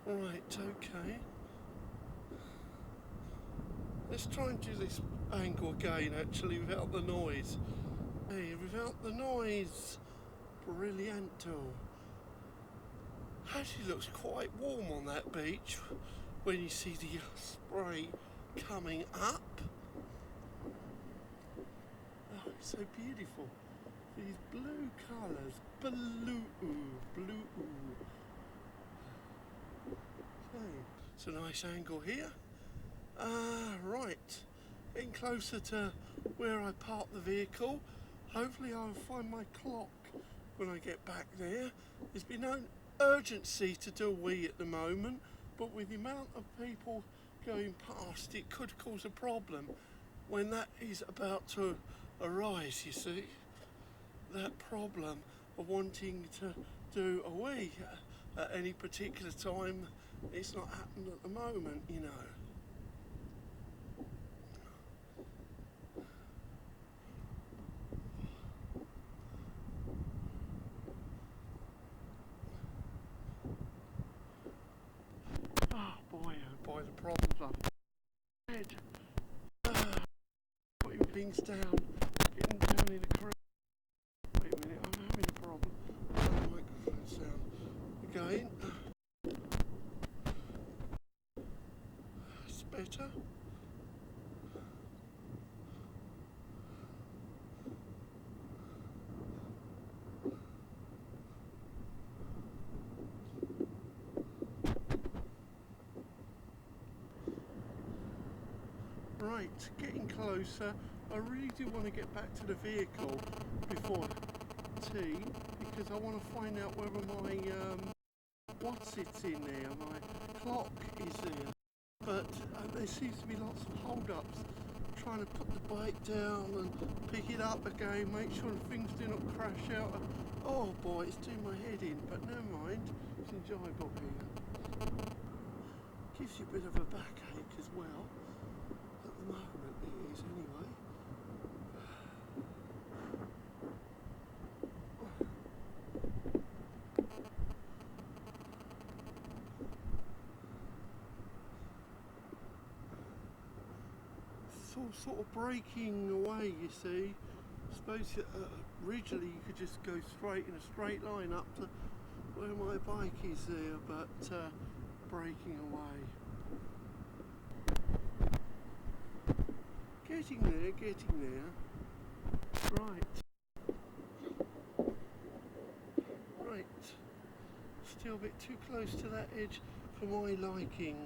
Right, okay. Let's try and do this angle again, actually, without the noise. Hey, without the noise. Brillianto. Actually looks quite warm on that beach when you see the spray coming up. Oh, it's so beautiful. These blue colours. Blue. Okay, it's a nice angle here. Right. Getting closer to where I parked the vehicle. Hopefully I'll find my clock when I get back there. There's been no urgency to do a wee at the moment, but with the amount of people going past, it could cause a problem when that is about to arise, you see. That problem of wanting to do a wee at any particular time, it's not happened at the moment, you know. Boy, the problems I've had. Putting things down, getting down in the creek. Wait a minute, I'm having a problem. The microphone sound. Again. It's better. Right, getting closer. I really do want to get back to the vehicle before tea because I want to find out whether my what's it's in there, my clock is there. But there seems to be lots of hold-ups trying to put the bike down and pick it up again, make sure the things do not crash out. Oh boy, it's doing my head in, but never mind, it's enjoyable here. Gives you a bit of a backache as well. At the moment it is anyway. It's all sort of breaking away, you see. I suppose originally you could just go straight in a straight line up to where my bike is there, but breaking away. Getting there. Right. Still a bit too close to that edge for my liking.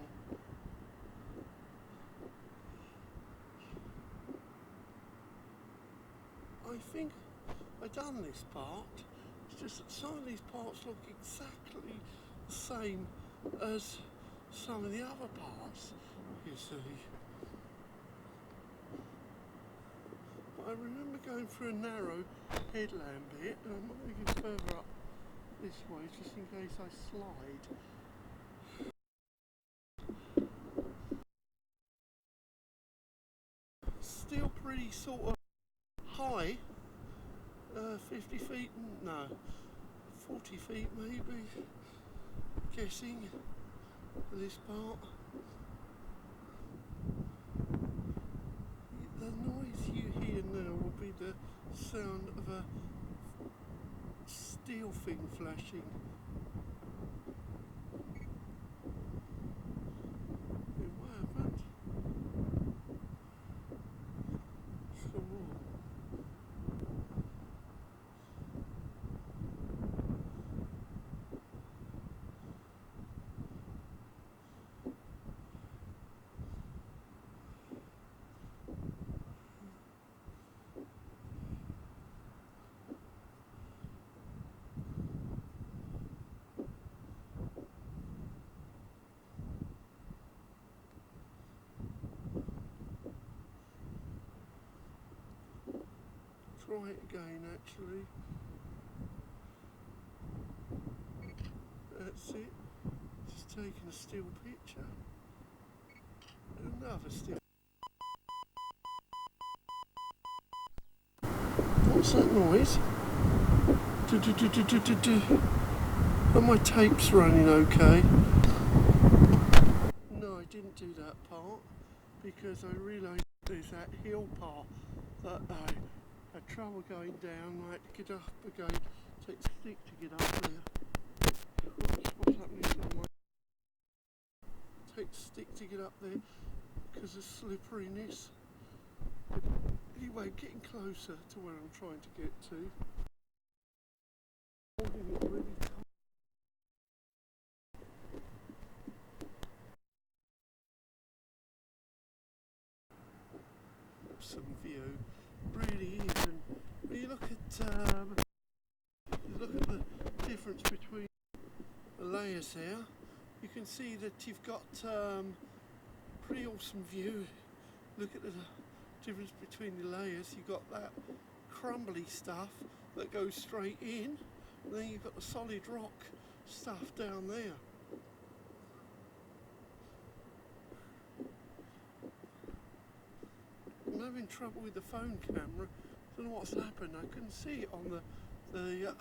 I think I've done this part. It's just that some of these parts look exactly the same as some of the other parts, you see. I remember going through a narrow headland bit, and I'm not going to go further up this way just in case I slide. Still pretty sort of high, 50 feet, no, 40 feet maybe, guessing, for this part. The noise you hear now will be the sound of a steel thing flashing. What happened? Some more. Try it again, actually. That's it. Just taking a still picture. Another still. What's that noise? Are my tapes running okay? didn't do that part because I realised there's that hill part that I had trouble going down. I had to get up again, take a stick to get up there. What's happening to my... Take the stick to get up there because of slipperiness. Anyway, getting closer to where I'm trying to get to. Holding it really tight. Some view, really is. And when you look at the difference between the layers here, you can see that you've got pretty awesome view. Look at the difference between the layers. You've got that crumbly stuff that goes straight in, and then you've got the solid rock stuff down there. I'm having trouble with the phone camera. I don't know what's happened. I couldn't see it on the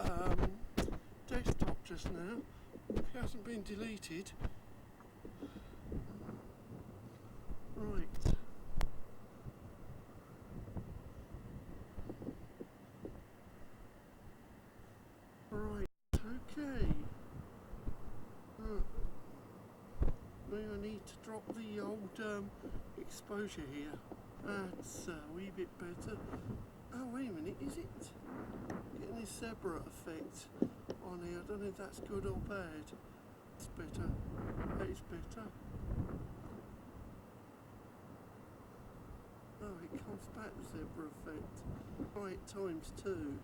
desktop just now. It hasn't been deleted. Right. Right, okay. Maybe I need to drop the old exposure here. That's a wee bit better. Oh, wait a minute, is it getting this zebra effect on here? I don't know if that's good or bad. It's better. That is better. Oh, it comes back, the zebra effect. Right, ×2.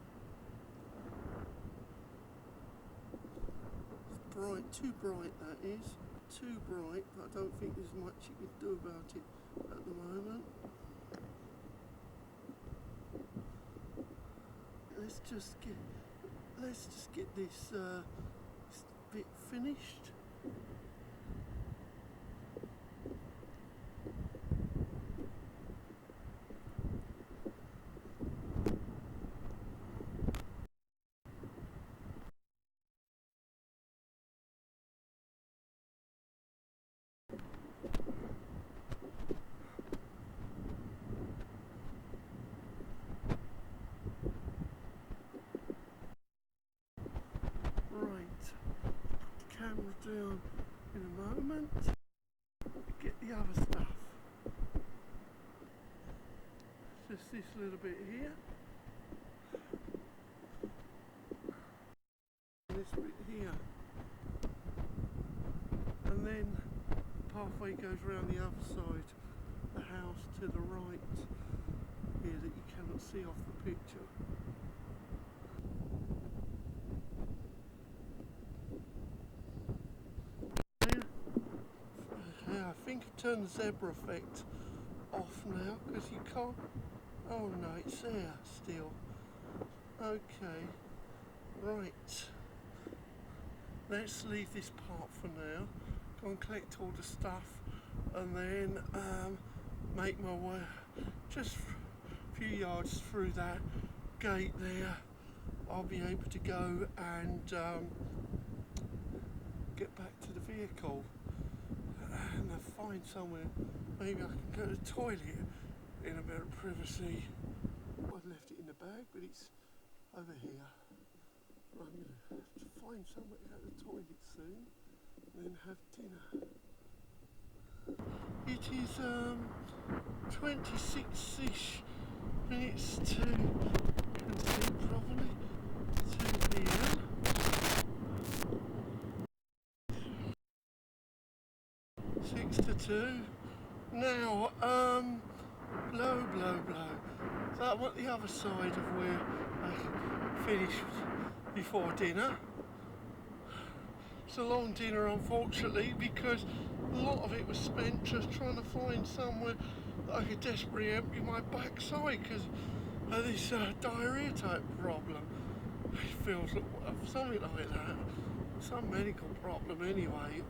It's bright, too bright that is. Too bright, but I don't think there's much you can do about it at the moment. Let's just get this bit finished. Down in a moment. Get the other stuff. Just this little bit here. This bit here. And then the pathway goes around the other side. The house to the right here that you cannot see off the picture. I think I've turned the zebra effect off now because you can't. Oh no, it's there still. Okay, right. Let's leave this part for now. Go and collect all the stuff and then make my way just a few yards through that gate there. I'll be able to go and get back to the vehicle. And find somewhere, maybe I can go to the toilet in a bit of privacy. I've left it in the bag, but it's over here. I'm going to have to find somewhere to go to the toilet soon, and then have dinner. It is 26-ish minutes to, you can see probably, 2 p.m. to 2. Now, blow. So I went the other side of where I finished before dinner. It's a long dinner, unfortunately, because a lot of it was spent just trying to find somewhere that I could desperately empty my backside because of this diarrhea type problem. It feels like something like that. Some medical problem anyway.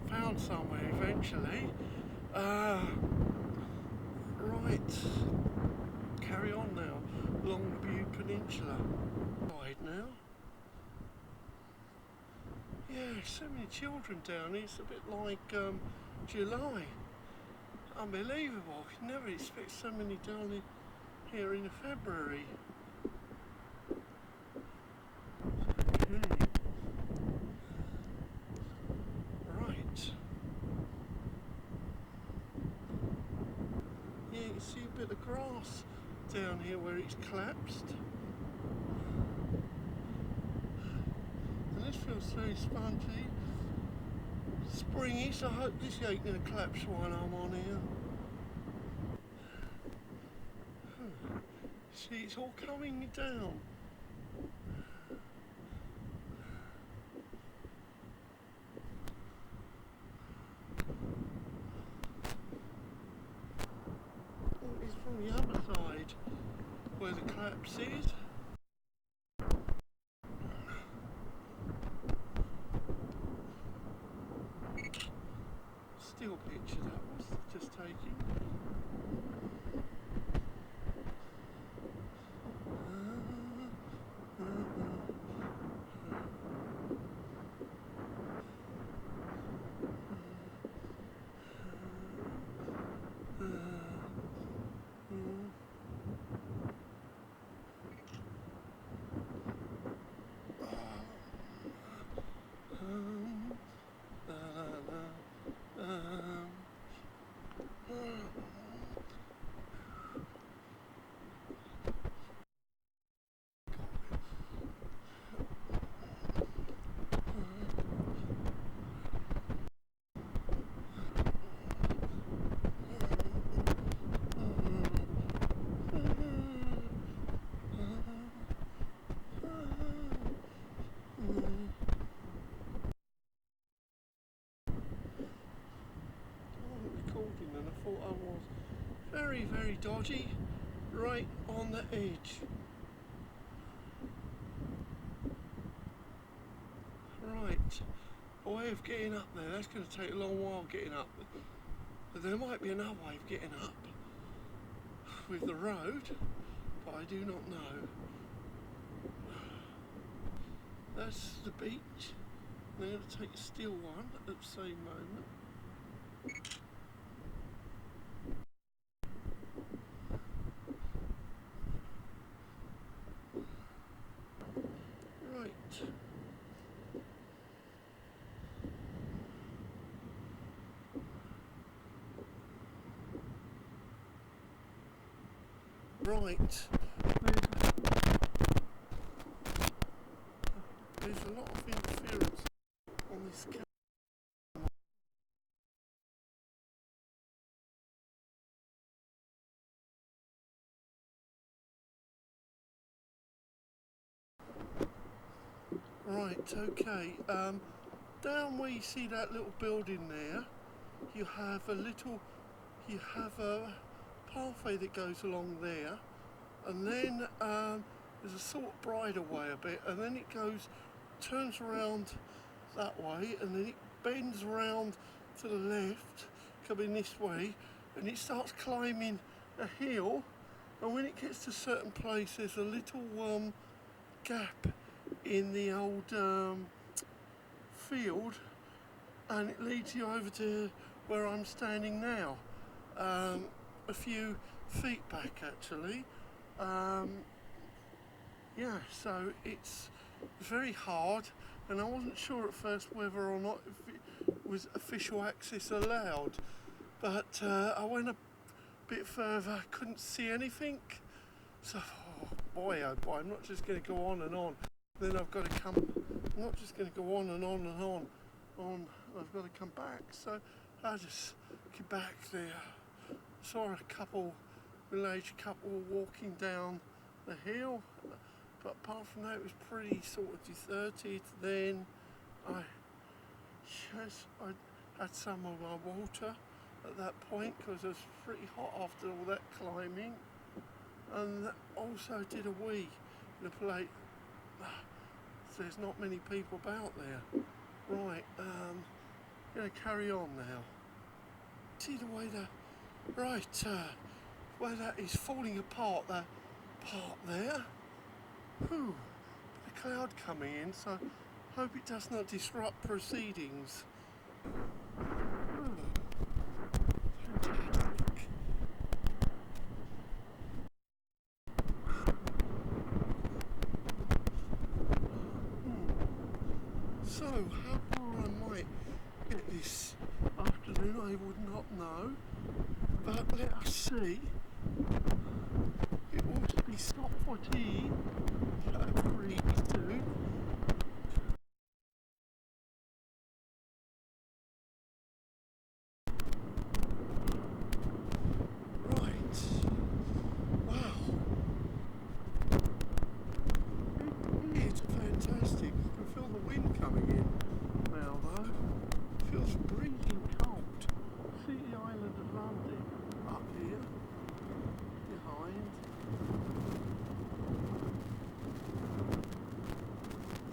Found somewhere eventually. Right, carry on now along the Bude Peninsula. Right now. Yeah, Yeah, so many children down here. It's a bit like July. Unbelievable. You never expect so many down here in February. Okay. Right. Yeah, you can see a bit of grass down here where it's collapsed. And this feels very spongy. Springy, so I hope this ain't going to collapse while I'm on here. See, it's all coming down. It's from the other side where the collapse is. Still picture that was just taking. And I thought I was very, very dodgy, right on the edge. Right, a way of getting up there. That's going to take a long while getting up. But there might be another way of getting up with the road, but I do not know. That's the beach. I'm going to take a still one at the same moment. Right, there's a lot of interference on this camera. Right, okay, down where you see that little building there, you have a pathway that goes along there, and then there's a sort of bridle way a bit, and then it turns around that way, and then it bends around to the left, coming this way, and it starts climbing a hill, and when it gets to a certain place, there's a little gap in the old field, and it leads you over to where I'm standing now, a few feet back actually. Yeah, so it's very hard, and I wasn't sure at first whether or not if it was official access allowed, but I went a bit further, couldn't see anything, so oh boy, I'm not just going to go on and on. Then I've got to come, I'm not just going to go on and on and on, I've got to come back. So I just get back there. Saw a middle-aged couple walking down the hill, but apart from that it was pretty sort of deserted. Then I had some of my water at that point because it was pretty hot after all that climbing, and also did a wee in a plate. There's not many people about there. Right, gonna carry on now. See the way where that is falling apart, that part there. Whew, the cloud coming in, so Hope it does not disrupt proceedings. So, how far I might get this afternoon, I would not know. But let us see. It ought to be stop for tea. Pretty soon. Right. Wow. It is fantastic. You can feel the wind coming in now though. It feels freezing cold. See the island of London up here behind.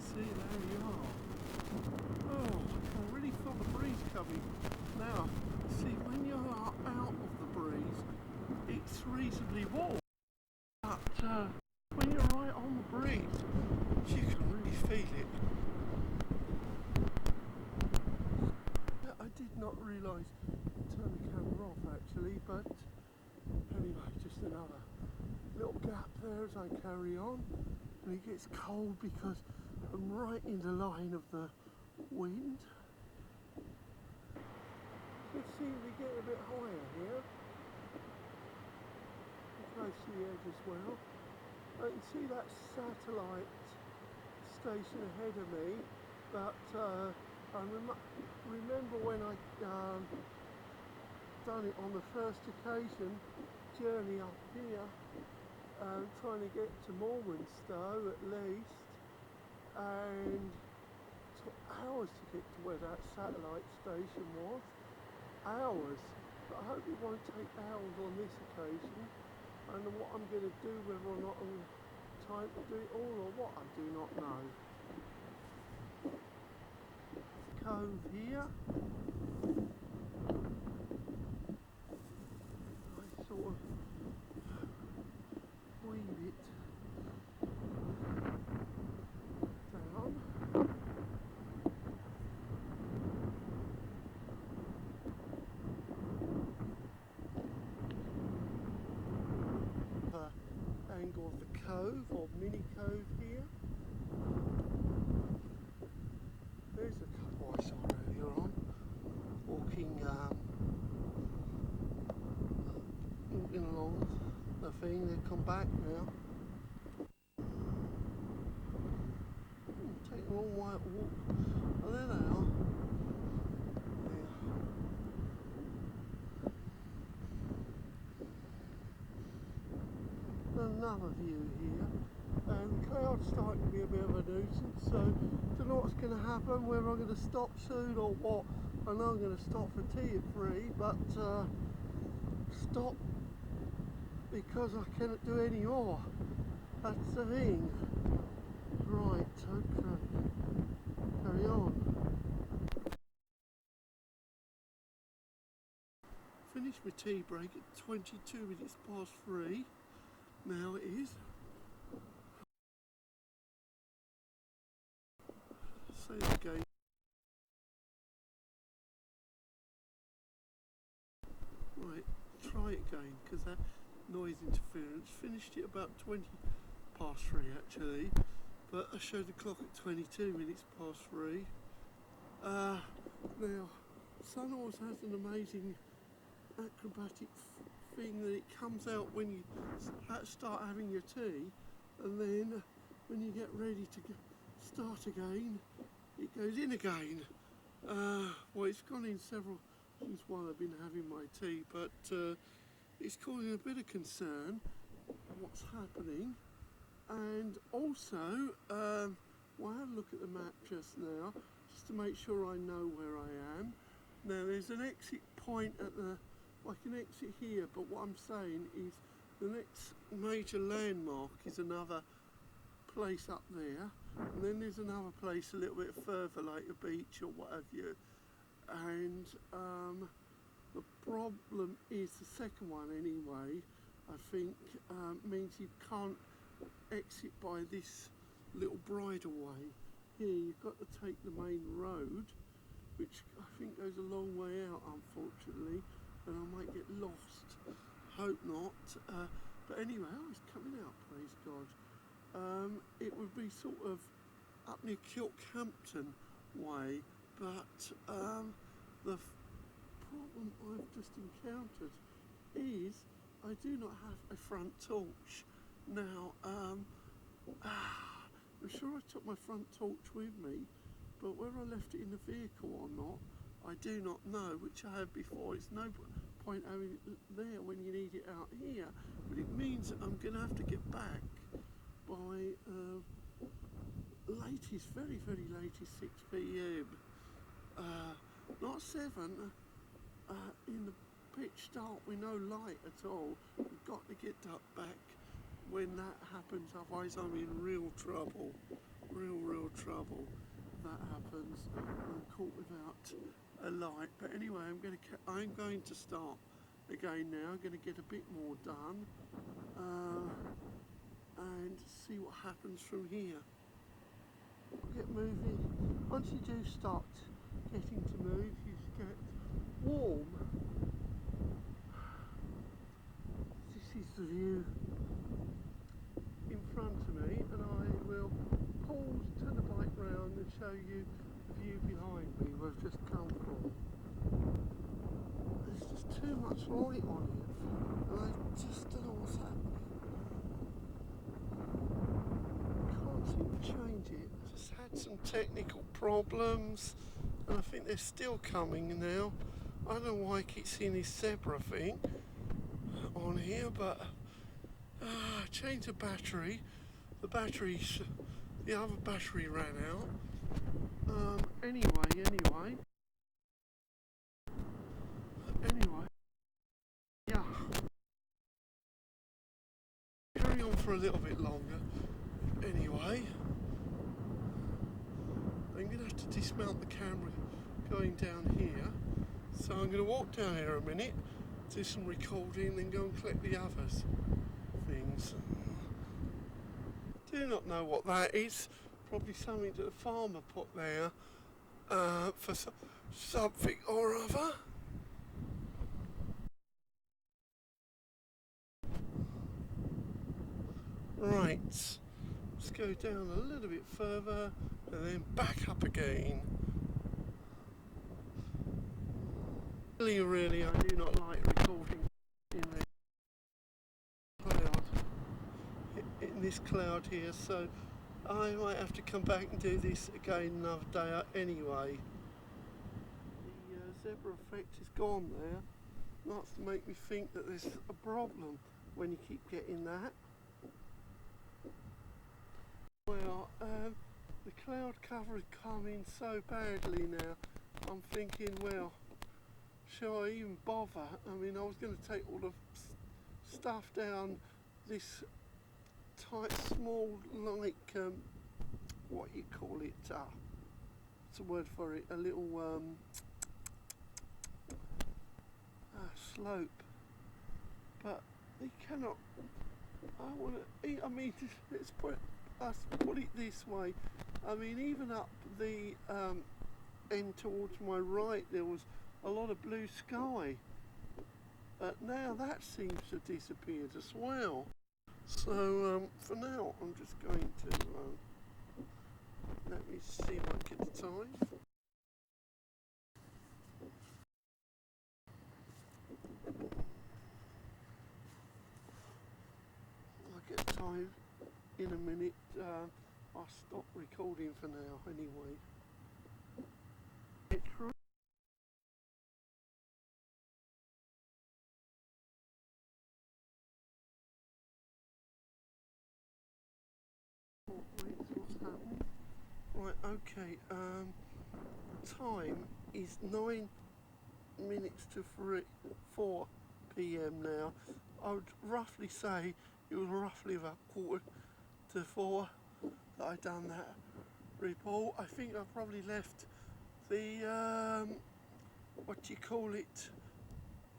See, there we are. Oh, I can really feel the breeze coming. Now, see, when you are out of the breeze, it's reasonably warm. But when you're right on the breeze, you can really feel it. I did not realise to turn the camera off actually, but anyway, just another little gap there as I carry on. And it gets cold because I'm right in the line of the wind. You can see we get a bit higher here. Close to the edge as well. I can see that satellite station ahead of me, but I remember when I done it on the first occasion, journey up here, trying to get to Morwenstow at least, and it took hours to get to where that satellite station was. Hours. But I hope it won't take hours on this occasion. I don't know what I'm going to do, whether or not I'm going to have time to do it all or what, I do not know. Cove here. I sort of weave it down. Angle of the cove or mini cove here. There's a couple I saw earlier on walking along the thing. They've come back now. Take a long white walk. Oh, there they are. Another view here, and the clouds starting to be a bit of a nuisance, so I don't know what's going to happen, whether I'm going to stop soon or what. I know I'm going to stop for tea at 3, but stop because I cannot do any more. That's the thing. Right, okay, carry on. Finished my tea break at 22 minutes past 3. Now it is. Say it again. Right, try it again because that noise interference. Finished it about 20 past 3 actually, but I showed the clock at 22 minutes past 3. Now, Sun always has an amazing acrobatic thing that it comes out when you start having your tea, and then when you get ready to start again, it goes in again. Well, it's gone in several since while I've been having my tea, but it's causing a bit of concern what's happening. And also, well, I have a look at the map just now just to make sure I know where I am. Now there's an exit point at the, I can exit here, but what I'm saying is the next major landmark is another place up there, and then there's another place a little bit further, like a beach or what have you. And the problem is the second one anyway, I think, means you can't exit by this little bridleway. here you've got to take the main road, which I think goes a long way out, unfortunately, and I might get lost. Hope not. But anyway, oh, it's coming out, praise God. It would be sort of up near Kilkhampton way, but the problem I've just encountered is I do not have a front torch. Now, I'm sure I took my front torch with me, but whether I left it in the vehicle or not, I do not know, which I have before. It's no point having it there when you need it out here, but it means that I'm going to have to get back by latest, very, very latest 6 p.m. Not 7, in the pitch dark with no light at all. We've got to get that back when that happens, otherwise I'm in real trouble. Real trouble if that happens. I'm caught without a light. But anyway, I'm going to start again now. I'm going to get a bit more done and see what happens from here. Get moving. Once you do start getting to move, you get warm. This is the view in front of me, and I will pause, turn the bike round and show you the view behind me where I've just come from. There's just too much light on it, and I just don't know what's happening. Can't seem to change it. Just had some technical problems, and I think they're still coming now. I don't know why I keep seeing this zebra thing on here, but changed the battery. The other battery ran out. Anyway, yeah. Carry on for a little bit longer. Anyway, I'm going to have to dismount the camera going down here. So I'm going to walk down here a minute, do some recording, then go and collect the others things. Do not know what that is. Probably something that the farmer put there for something or other. Right, let's go down a little bit further and then back up again. Really, I do not like recording in the cloud, in this cloud here, so I might have to come back and do this again another day anyway. The zebra effect is gone there. That's to make me think that there's a problem when you keep getting that. Well, the cloud cover is coming so badly now. I'm thinking, well, shall I even bother? I mean, I was going to take all the stuff down this tight, small, like, what you call it, what's the word for it, a little slope. But they cannot, I mean, let's put it this way. I mean, even up the end towards my right, there was a lot of blue sky, but now that seems to have disappeared as well. So for now I'm just going to let me see if I get the time. I'll get the time in a minute. I'll stop recording for now anyway. What's happening? Right, okay, time is 9 minutes to 4 p.m. now. I would roughly say it was roughly about 3:45 that I done that report. I think I probably left the, what do you call it,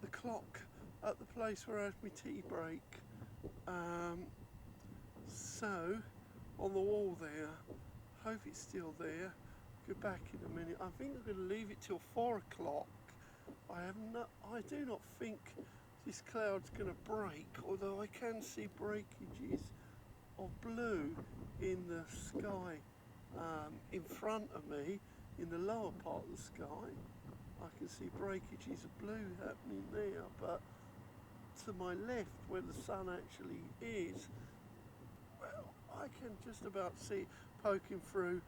the clock at the place where I had my tea break. So, on the wall there, Hope it's still there. Go back in a minute. I think I'm going to leave it till 4 o'clock. I do not think this cloud's going to break, although I can see breakages of blue in the sky in front of me, in the lower part of the sky. I can see breakages of blue happening there, but to my left, where the sun actually is, well, I can just about see it poking through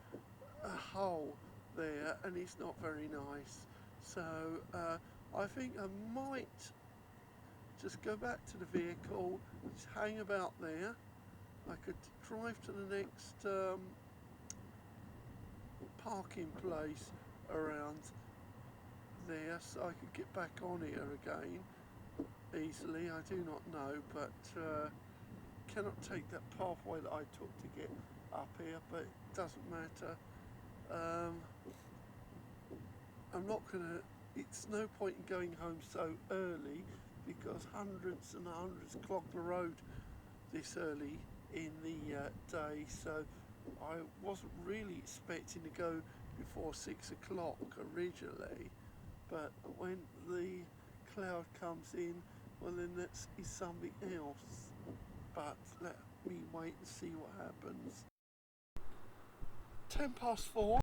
a hole there, and it's not very nice. So I think I might just go back to the vehicle, just hang about there. I could drive to the next parking place around there, so I could get back on here again easily. I do not know, but cannot take that pathway that I took to get up here, but it doesn't matter. I'm not gonna, it's no point in going home so early, because hundreds and hundreds clog the road this early in the day, so I wasn't really expecting to go before 6 o'clock originally, but when the cloud comes in, well then that is something else. But let me wait and see what happens. 10 past 4.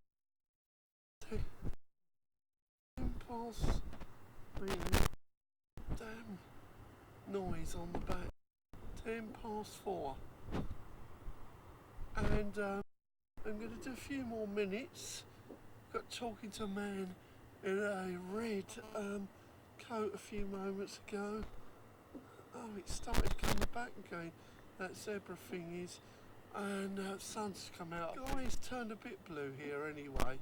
10 past. Damn noise on the back. 10 past 4. And I'm going to do a few more minutes. Got talking to a man in a red coat a few moments ago. Oh, it started coming back again, that zebra thing is, and sun's come out. Guys turned a bit blue here anyway.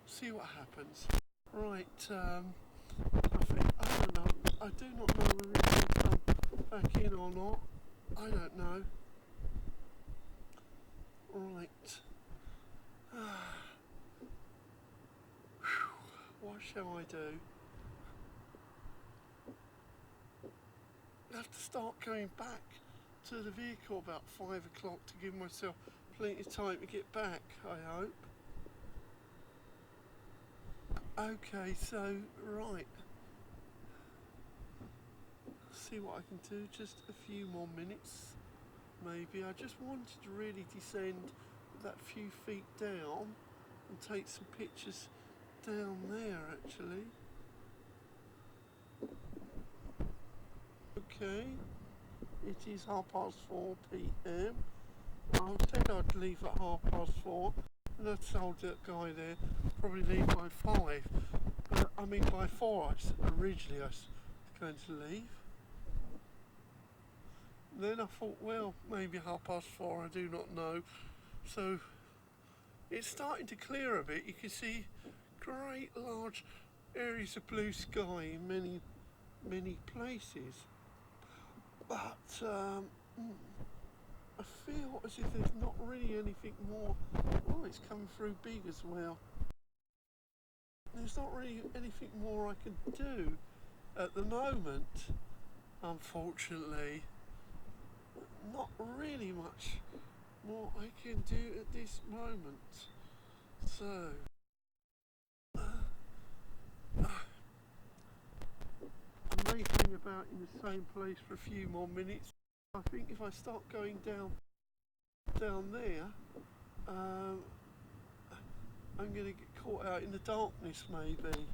See what happens. Right, I don't know. I do not know whether it's going to come back in or not. I don't know. Right. What shall I do? I have to start going back to the vehicle about 5 o'clock to give myself plenty of time to get back, I hope. Okay, so, right. See what I can do, just a few more minutes, maybe. I just wanted to really descend that few feet down and take some pictures down there, actually. Okay, it is 4:30 p.m. I said I'd leave at 4:30, and I told that guy there probably leave by 5. But I mean by 4. Originally I was going to leave. And then I thought, well, maybe 4:30. I do not know. So it's starting to clear a bit. You can see great large areas of blue sky in many places. But I feel as if there's not really anything more. Oh, it's coming through big as well. There's not really anything more I can do at the moment, unfortunately. Not really much more I can do at this moment. So I may hang about in the same place for a few more minutes. I think if I start going down there, I'm going to get caught out in the darkness maybe.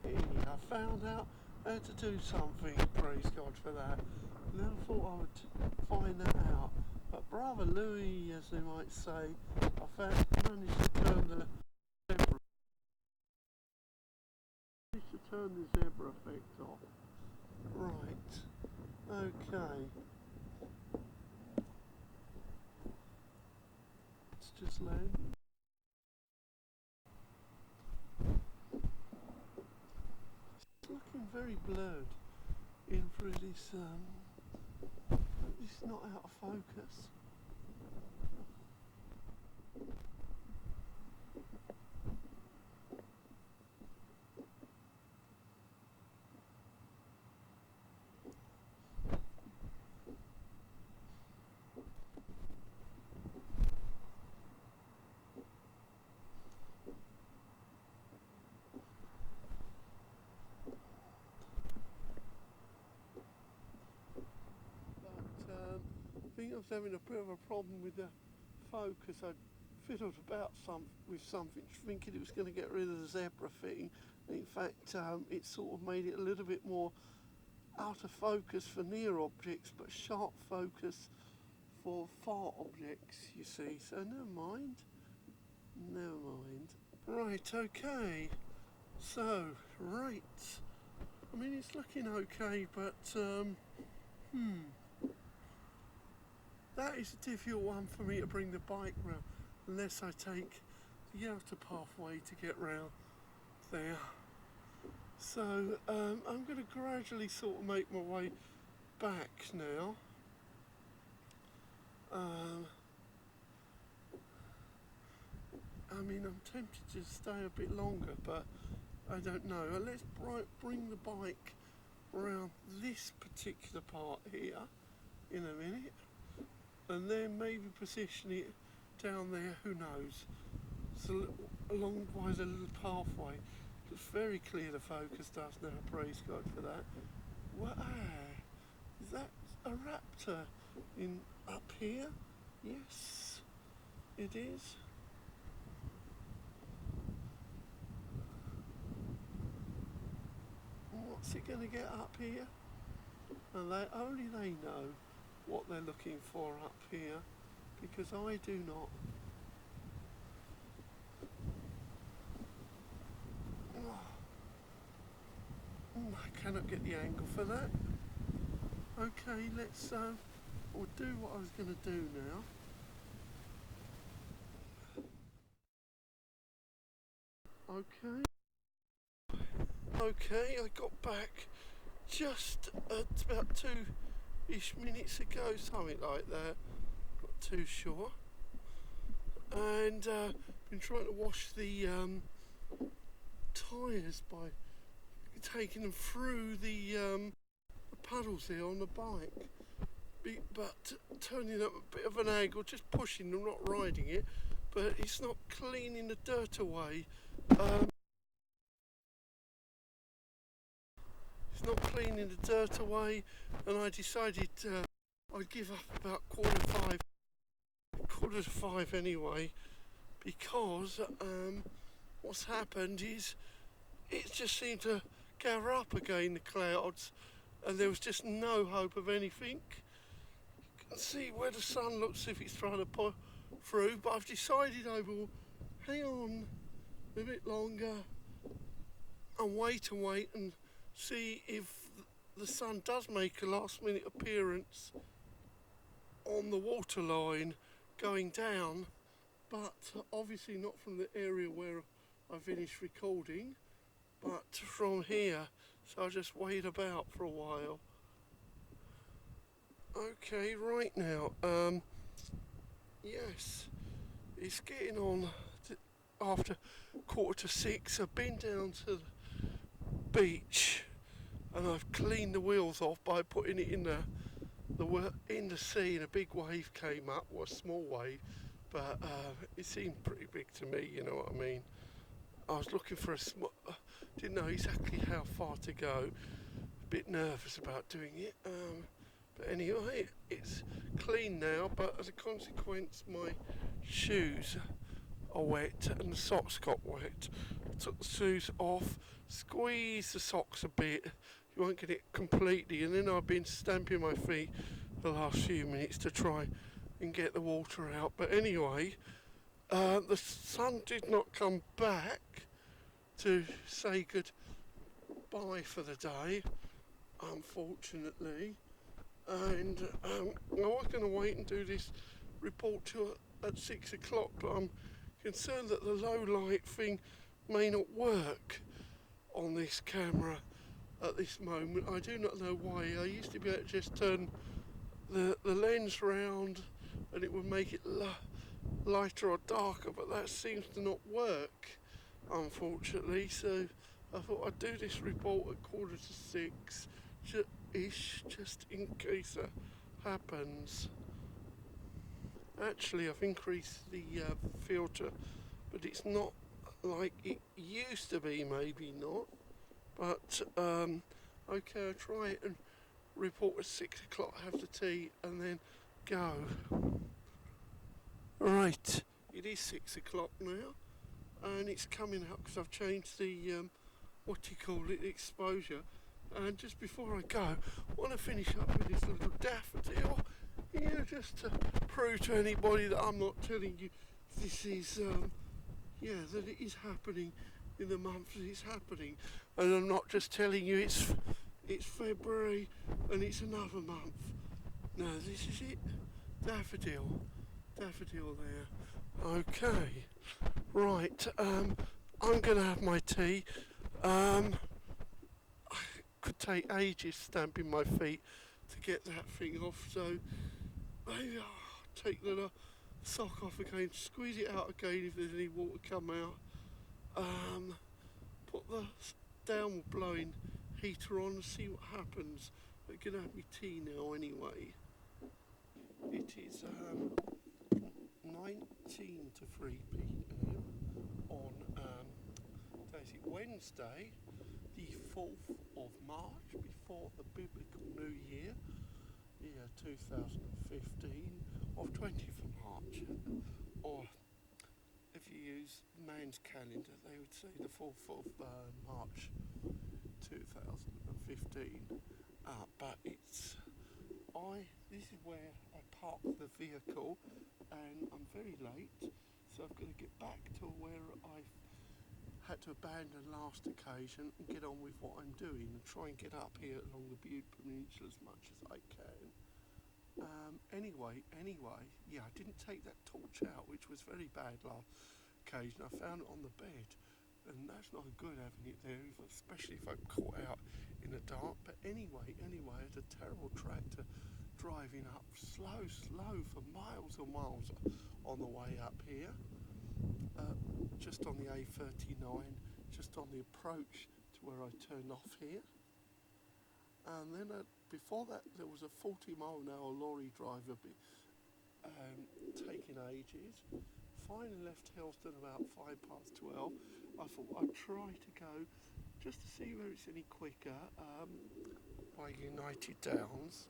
I found out how to do something, praise God for that. And then I thought I would find that out. But brother Louis, as they might say, I managed to turn the zebra effect off. Right, okay. Let's just land. It's looking very blurred in through this, it's not out of focus. was having a bit of a problem with the focus. I fiddled about with something, thinking it was going to get rid of the zebra thing. In fact, it sort of made it a little bit more out of focus for near objects, but sharp focus for far objects, you see. So never mind. Right, okay. So, right. I mean, it's looking okay, but, that is a difficult one for me to bring the bike round, unless I take the outer pathway to get round there. So, I'm going to gradually sort of make my way back now. I mean, I'm tempted to stay a bit longer, but I don't know. Let's bring the bike around this particular part here in a minute, and then maybe position it down there, who knows. So along by the little pathway. It's very clear the focus does now, praise God for that. Wow, is that a raptor up here? Yes, it is. What's it going to get up here? And only they know what they're looking for up here, because I do not. I cannot get the angle for that. Okay, let's we'll do what I was going to do now. Okay, I got back just about 2-ish minutes ago, something like that. Not too sure. And been trying to wash the tyres by taking them through the puddles here on the bike, but turning up a bit of an angle, just pushing them, not riding it, but it's not cleaning the dirt away. It's not cleaning the dirt away, and I decided I'd give up about quarter to five anyway, because what's happened is it just seemed to gather up again, the clouds, and there was just no hope of anything. You can see where the sun looks as if it's trying to pull through, but I've decided I will hang on a bit longer and wait and see if the sun does make a last minute appearance on the waterline going down, but obviously not from the area where I finished recording, but from here. So I'll just wait about for a while. Okay, right now, yes, it's getting on after 5:45. I've been down to the beach and I've cleaned the wheels off by putting it in the sea, and a big wave came up, or a small wave, but it seemed pretty big to me, you know what I mean. I was looking for didn't know exactly how far to go, a bit nervous about doing it, but anyway, it's clean now, but as a consequence my shoes are wet and the socks got wet. I took the shoes off, squeezed the socks a bit, you won't get it completely, and then I've been stamping my feet the last few minutes to try and get the water out. But anyway, the sun did not come back to say goodbye for the day, unfortunately, and I was going to wait and do this report at 6 o'clock, but I'm concerned that the low light thing may not work on this camera at this moment. I do not know why. I used to be able to just turn the lens round and it would make it lighter or darker, but that seems to not work, unfortunately. So I thought I'd do this report at 5:45 ish, just in case that happens. Actually, I've increased the filter, but it's not like it used to be, maybe not, but okay, I'll try it and report at 6 o'clock, have the tea, and then go. Right, it is 6 o'clock now, and it's coming up because I've changed the, what do you call it, exposure. And just before I go, I want to finish up with this little daffodil, just to prove to anybody that I'm not telling you this is, that it is happening in the month that it's happening, and I'm not just telling you it's February and it's another month. No, this is it. Daffodil there. Okay, right. I'm gonna have my tea. I could take ages stamping my feet to get that thing off, so maybe I'll take the sock off again, squeeze it out again if there's any water come out. Put the downward blowing heater on and see what happens. I'm gonna have my tea now anyway. It is 19 to 3 p.m. on Wednesday, the 4th of March, before the biblical New Year, 2015, of 20th of March, or if you use man's calendar, they would say the 4th of March 2015. But this is where I park the vehicle, and I'm very late, so I've got to get back to where I had to abandon last occasion and get on with what I'm doing and try and get up here along the Bude Peninsula as much as I can. Anyway, I didn't take that torch out, which was very bad last occasion. I found it on the bed, and that's not good having it there, especially if I'm caught out in the dark. But anyway, I had a terrible tractor driving up slow for miles and miles on the way up here, just on the A39, just on the approach to where I turned off here. And then before that there was a 40-mile-an-hour lorry driver taking ages. Finally left Helston about 12:05. I thought I'd try to go just to see where it's any quicker by United Downs,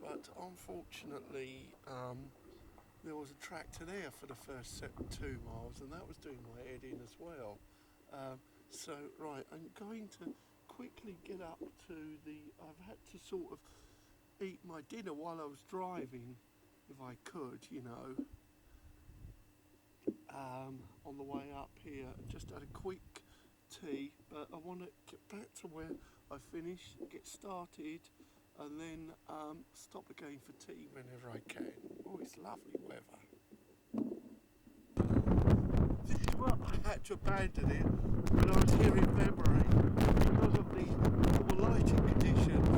but unfortunately there was a tractor there for the first 2 miles, and that was doing my head in as well. So right, I'm going to quickly get up to I've had to sort of eat my dinner while I was driving, if I could, on the way up here. Just had a quick tea, but I want to get back to where I finish, get started, and then stop again for tea whenever I can. Oh, it's lovely weather. This is why I had to abandon it when I was here in February, because of these poor lighting conditions.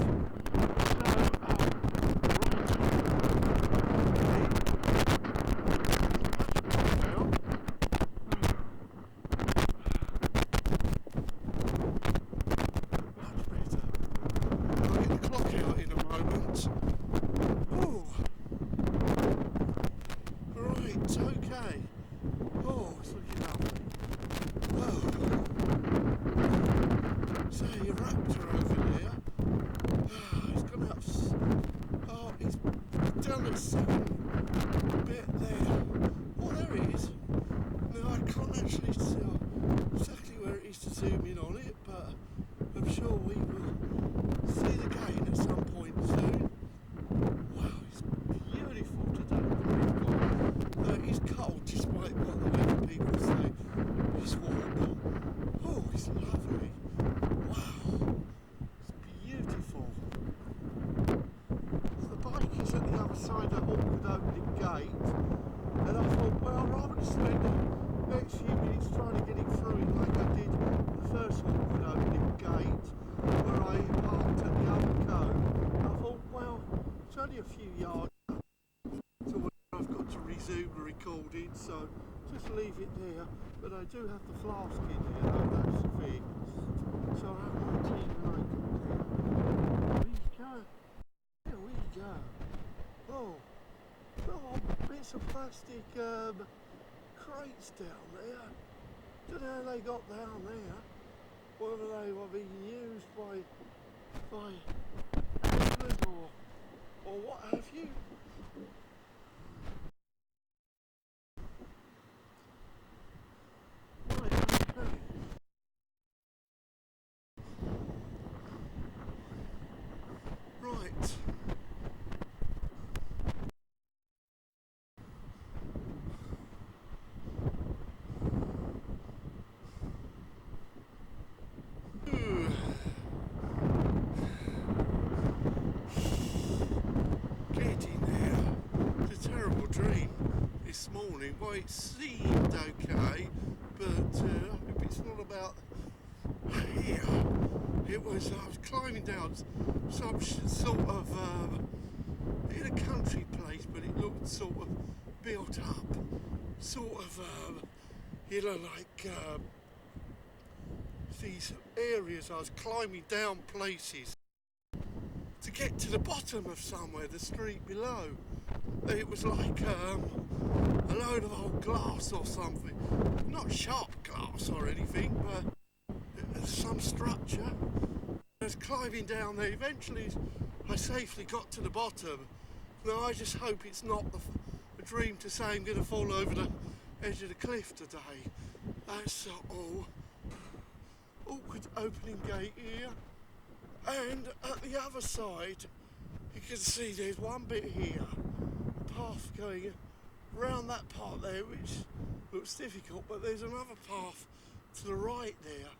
So just leave it there, but I do have the flask in here, though, that's the thing. So I'll have my tea when I get there. There we go. Oh, bits of plastic crates down there. Don't know how they got down there. Whether they were being used by England or or what have you. Right, okay. Right. Getting there. It's a terrible dream this morning. Well, it seemed okay, but I hope it's not about here. It was, I was climbing down some sort of, in a country place, but it looked sort of built up. Sort of, you know, like these areas. I was climbing down places to get to the bottom of somewhere, the street below. It was like a load of old glass or something. Not sharp glass or anything, but some structure. I was climbing down there. Eventually I safely got to the bottom. Now I just hope it's not a dream to say I'm going to fall over the edge of the cliff today. That's all. Awkward opening gate here. And at the other side, you can see there's one bit here, a path going around that part there, which looks difficult, but there's another path to the right there.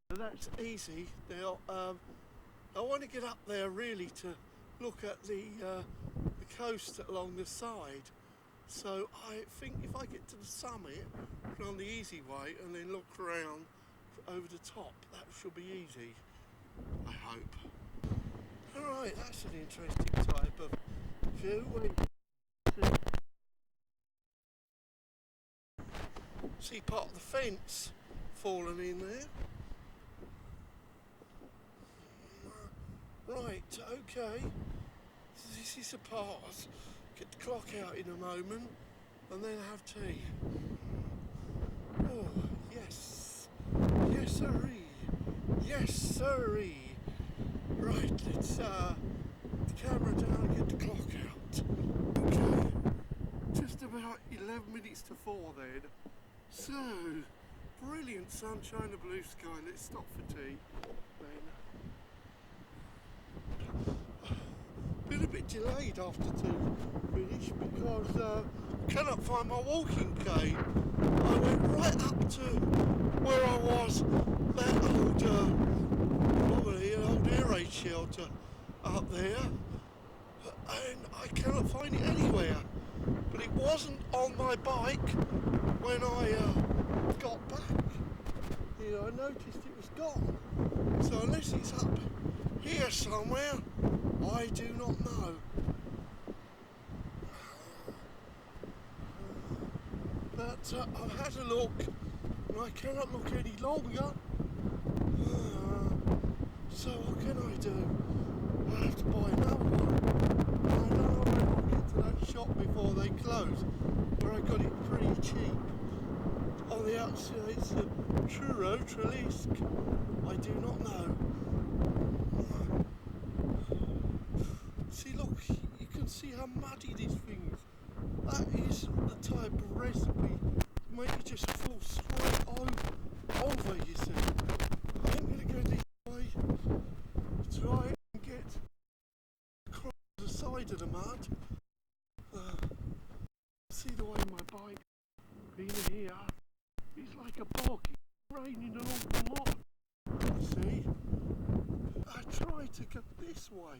That's easy. Now, I want to get up there really to look at the coast along the side. So I think if I get to the summit on the easy way and then look around over the top, that should be easy, I hope. Alright, that's an interesting type of view. See part of the fence fallen in there. Right, okay. This is the path. Get the clock out in a moment and then have tea. Oh, yes. Yes, sirree. Yes, sirree. Right, let's the camera down and get the clock out. Okay. Just about 11 minutes to 4 then. So, brilliant sunshine and blue sky. Let's stop for tea then. Been a bit delayed after to finish because I cannot find my walking cane. I went right up to where I was, that old, probably an old air raid shelter up there, and I cannot find it anywhere. But it wasn't on my bike when I got back. You know, I noticed it was gone. So unless it's up here somewhere, I do not know. But I've had a look and I cannot look any longer. So what can I do? I have to buy another one. I know I won't get to that shop before they close, where I got it pretty cheap. On the outskirts of Truro, Trelisk. I do not know. See, look, you can see how muddy this thing is. That is the type of recipe to make it just fall straight over, you see. I'm going to go this way, try and get across the side of the mud. See the way my bike being here is like a bog. It's raining an awful lot. You see? I tried to go this way,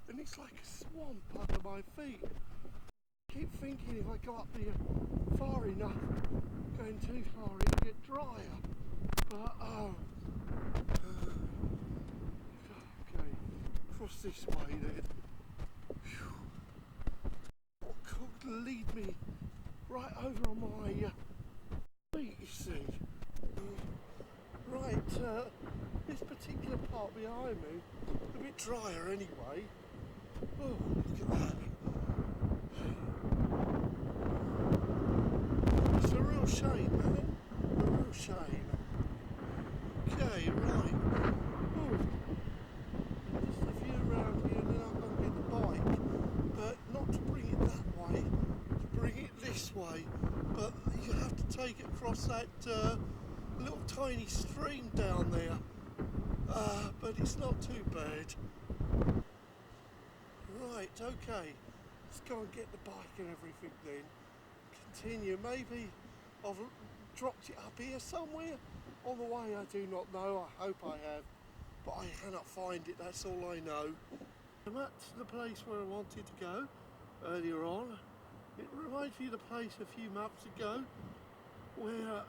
and it's like a swamp under my feet. I keep thinking if I go up there far enough, going too far it'll get drier. But okay, across this way then. Whew. What could lead me right over on my feet, you see. Right, this particular part behind me, a bit drier anyway. Oh, look at that. It's a real shame, man. A real shame. Okay, right. Oh, just a view around here and then I'm going to across that little tiny stream down there, but it's not too bad. Right, okay, let's go and get the bike and everything then. Continue. Maybe I've dropped it up here somewhere on the way, I do not know. I hope I have, but I cannot find it, that's all I know. I'm at the place where I wanted to go earlier on. It reminds me of the place a few months ago where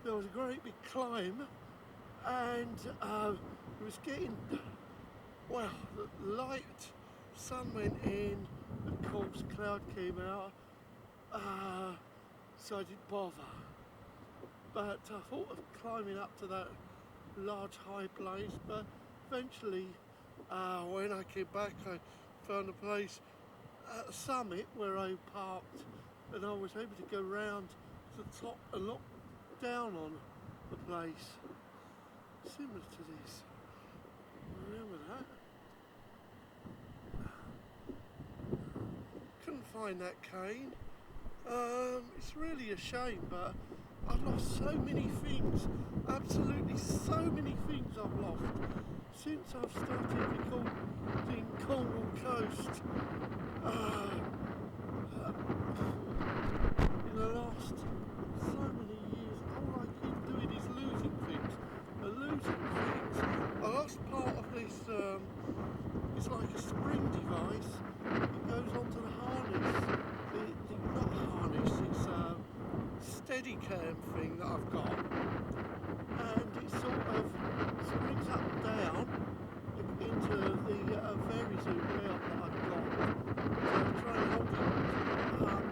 there was a great big climb, and it was getting, well, the light, sun went in, of course cloud came out, so I didn't bother. But I thought of climbing up to that large high place, but eventually when I came back I found a place at the summit where I parked, and I was able to go round to the top and look down on the place. Similar to this. Remember that? Couldn't find that cane. It's really a shame, but I've lost so many things, absolutely so many things I've lost since I've started recording Cornwall Coast. In the last so many years, all I keep doing is losing things. I lost part of this, it's like a spring device. It goes onto the harness. Not harness, it's a Steadicam thing that I've got, and it sort of springs up and down into the Febry belt that I've got. So I'm trying to hold it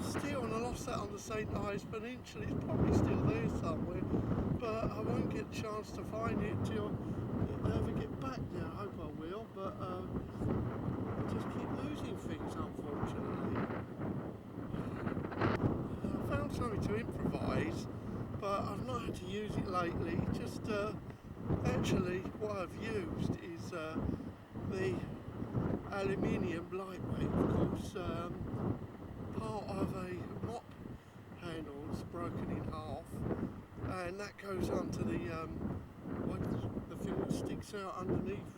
still, and I lost that on the St. Ives Peninsula. It's probably still there somewhere, but I won't get a chance to find it till I ever get back there. I hope I will, but I just keep losing things, unfortunately. I found something to improvise, but I've not had to use it lately. Just actually what I've used is the aluminium lightweight, of course, part of a mop handle that's broken in half, and that goes onto the thing that sticks out underneath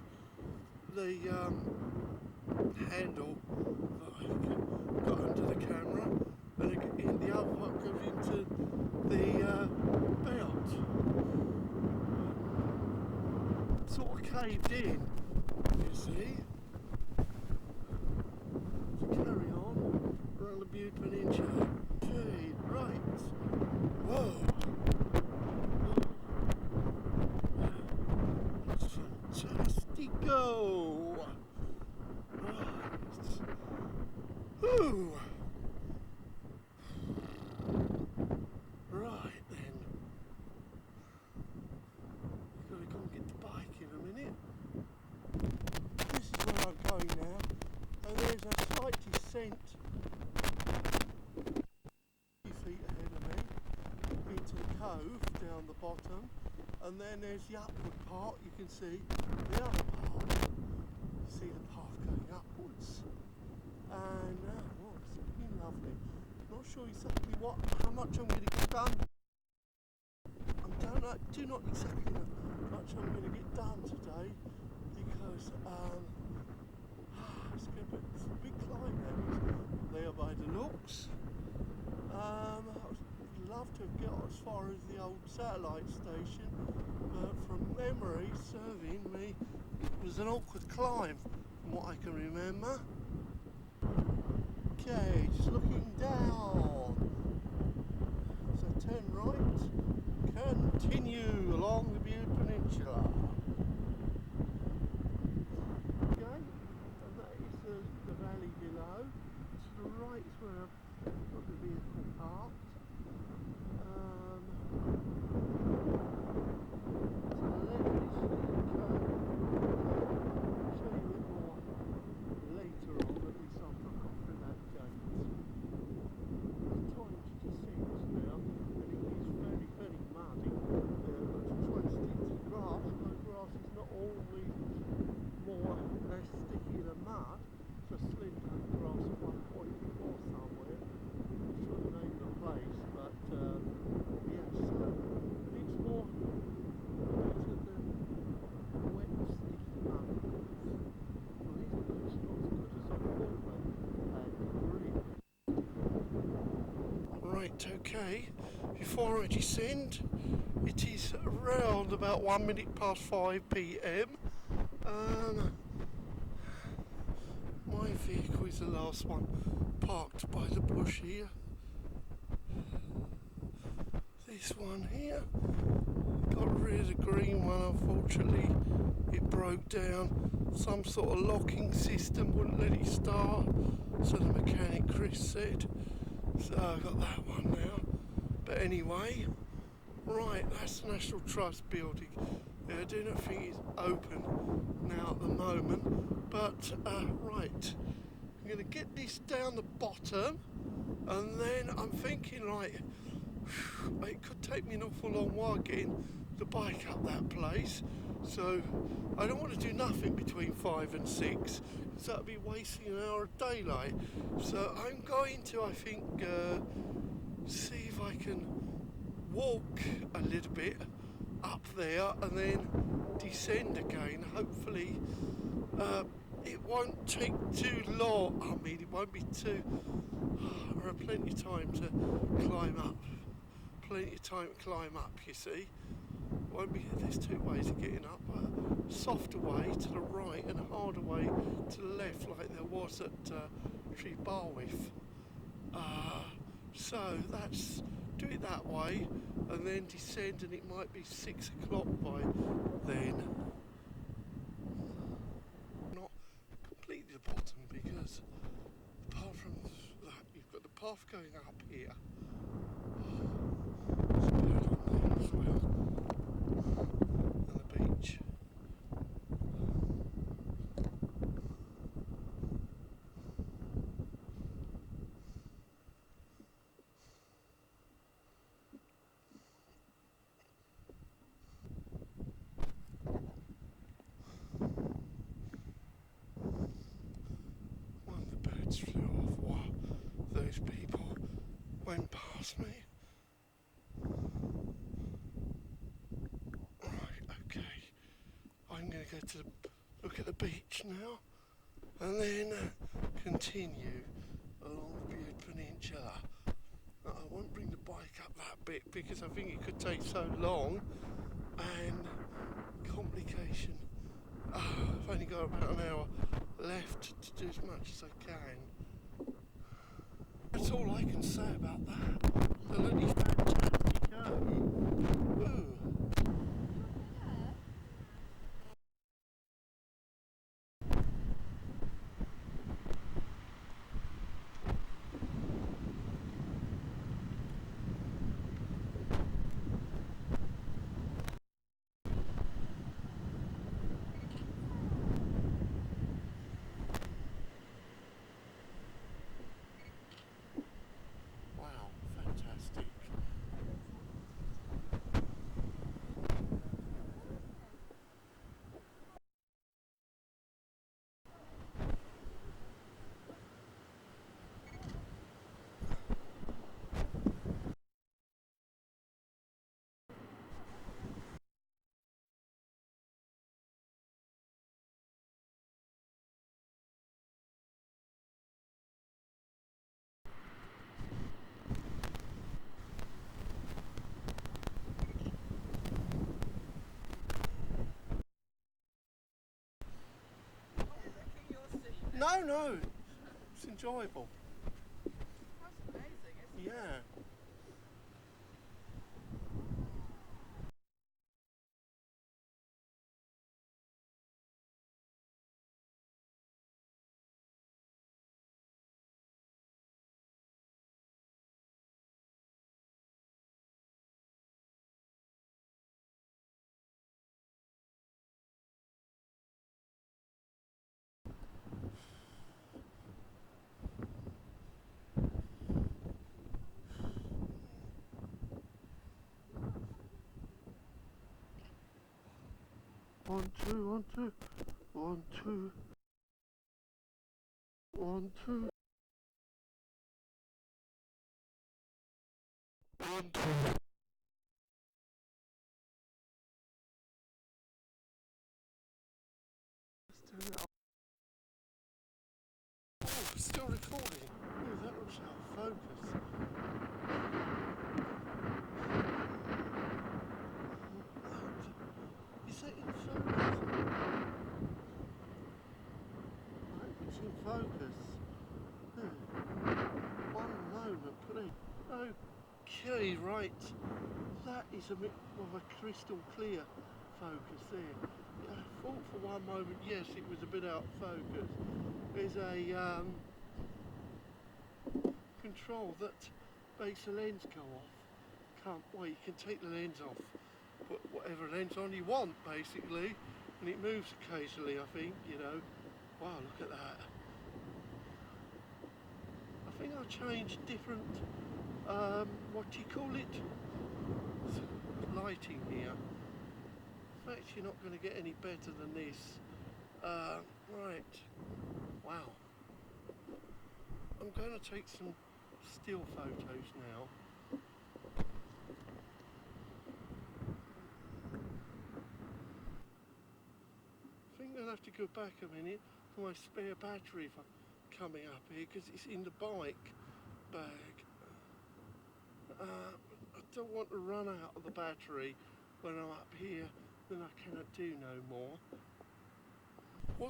the handle that I got under the camera, and the other one goes into the belt. Sort of caved in, you see. To carry on around the Bude Peninsula. Okay, right. Whoa. Fantastico. Right. Ooh. Right then. Gotta go and get the bike in a minute. This is where I'm going now, and there's a slight descent 50 feet ahead of me into the cove down the bottom, and then there's the upward part. You can see the other part. You see the path going upwards, and oh, it's been lovely. Not sure exactly how much I'm going to get done. I do not exactly know how much I'm going to get done today, because it's a big climb there by the looks. I would love to have got as far as the old satellite station, but from memory serving me, it was an awkward climb from what I can remember. Okay, just looking down. So turn right, continue along the Bude Peninsula. Okay, and that is the valley below. To the right is where I've got the vehicle parked. To the left is the curve. I'll show you a bit more later on, at least after I've got through that gate. It's time to descend now, and it is very, very muddy. It looks twisted to grass, but Right, okay. Before I descend, it is around about 1 minute past 5 p.m. My vehicle is the last one parked by the bush here. This one here, got rid of the green one, unfortunately. It broke down. Some sort of locking system wouldn't let it start, so the mechanic Chris said. So I've got that one now. But anyway, right, that's the National Trust building. I do not think it's open now at the moment, but right, I'm going to get this down the bottom, and then I'm thinking, like, it could take me an awful long while getting the bike up that place, so I don't want to do nothing between 5 and 6, so that'd be wasting an hour of daylight. So I'm going to, I think, see if I can walk a little bit up there and then descend again. Hopefully it won't take too long. I mean, it won't be too... I'll have plenty of time to climb up. Plenty of time to climb up, you see. Won't be, there's two ways of getting up. A softer way to the right and a harder way to the left, like there was at Trebarwith. So that's, do it that way and then descend, and it might be 6 o'clock by then. Not completely the bottom, because apart from that, you've got the path going up here. There's a bird on there as well. And the beach. One of the birds flew off while those people went past me. Right, okay. I'm going to go to look at the beach now, and then continue along the Bude Peninsula. I won't bring the bike up that bit because I think it could take so long, and complication. I've only got about an hour left to do as much as I can. That's all I can say about that. The bloody fantastic go. Ooh. Wow, fantastic. No, it's enjoyable. That's amazing, isn't it? Yeah. One, two, 1, 2, 1, 2, 1, 2, 1, 2. Let's do it. Oh, still recording. Ooh, that looks out of focus. Okay, right. That is a bit of a crystal clear focus there. I thought for one moment, yes, it was a bit out of focus. There's a control that makes the lens go off. Well, you can take the lens off, put whatever lens on you want, basically, and it moves occasionally, I think, you know. Wow, look at that. I think I'll change different, what do you call it? Lighting here. In fact, you're not going to get any better than this. Right. Wow. I'm going to take some still photos now. I think I'll have to go back a minute for my spare battery coming up here, because it's in the bike bag. I don't want to run out of the battery when I'm up here, then I cannot do no more. Oh,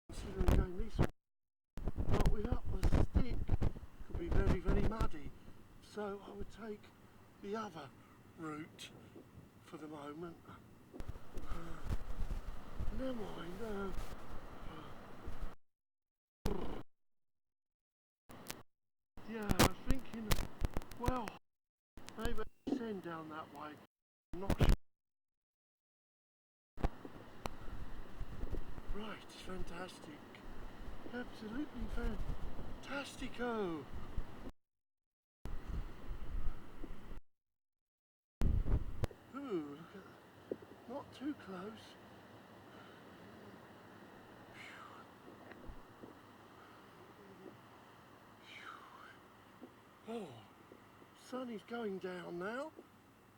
considering going this way, but without the stick, could be very, very muddy. So I would take the other route for the moment. Never mind. Yeah, I was thinking, well, maybe I send down that way. I'm not sure. Right, fantastic. Absolutely fantastico. Ooh, look at that. Not too close. Oh, sun is going down now.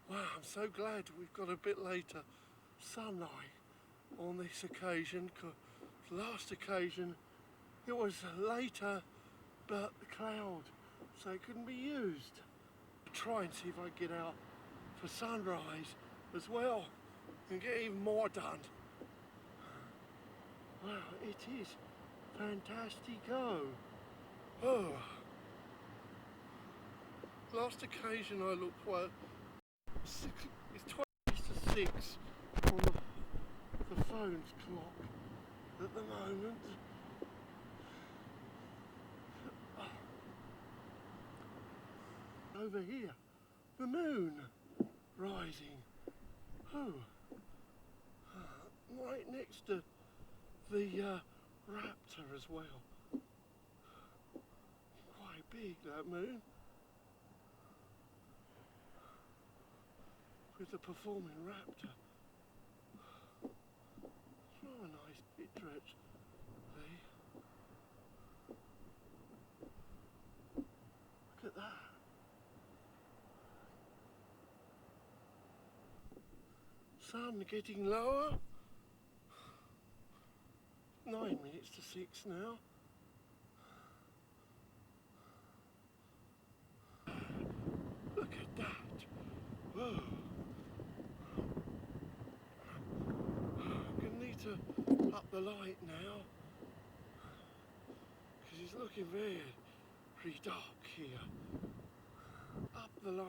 Wow, I'm so glad we've got a bit later sunlight on this occasion, because last occasion it was later but the cloud, so it couldn't be used. Try and see if I can get out for sunrise as well and get even more done. Wow, it is fantastico. Oh. Last occasion I looked, well, it's 20 to 6 on the phone's clock at the moment. Over here, the moon rising. Oh, right next to the raptor as well. Quite big, that moon. With the performing raptor. It's not a nice picture actually. Look at that. Sun getting lower. 9 minutes to 6 now. Look at that. Whoa. I'm going to need to up the light now, because it's looking very dark here. Up the light.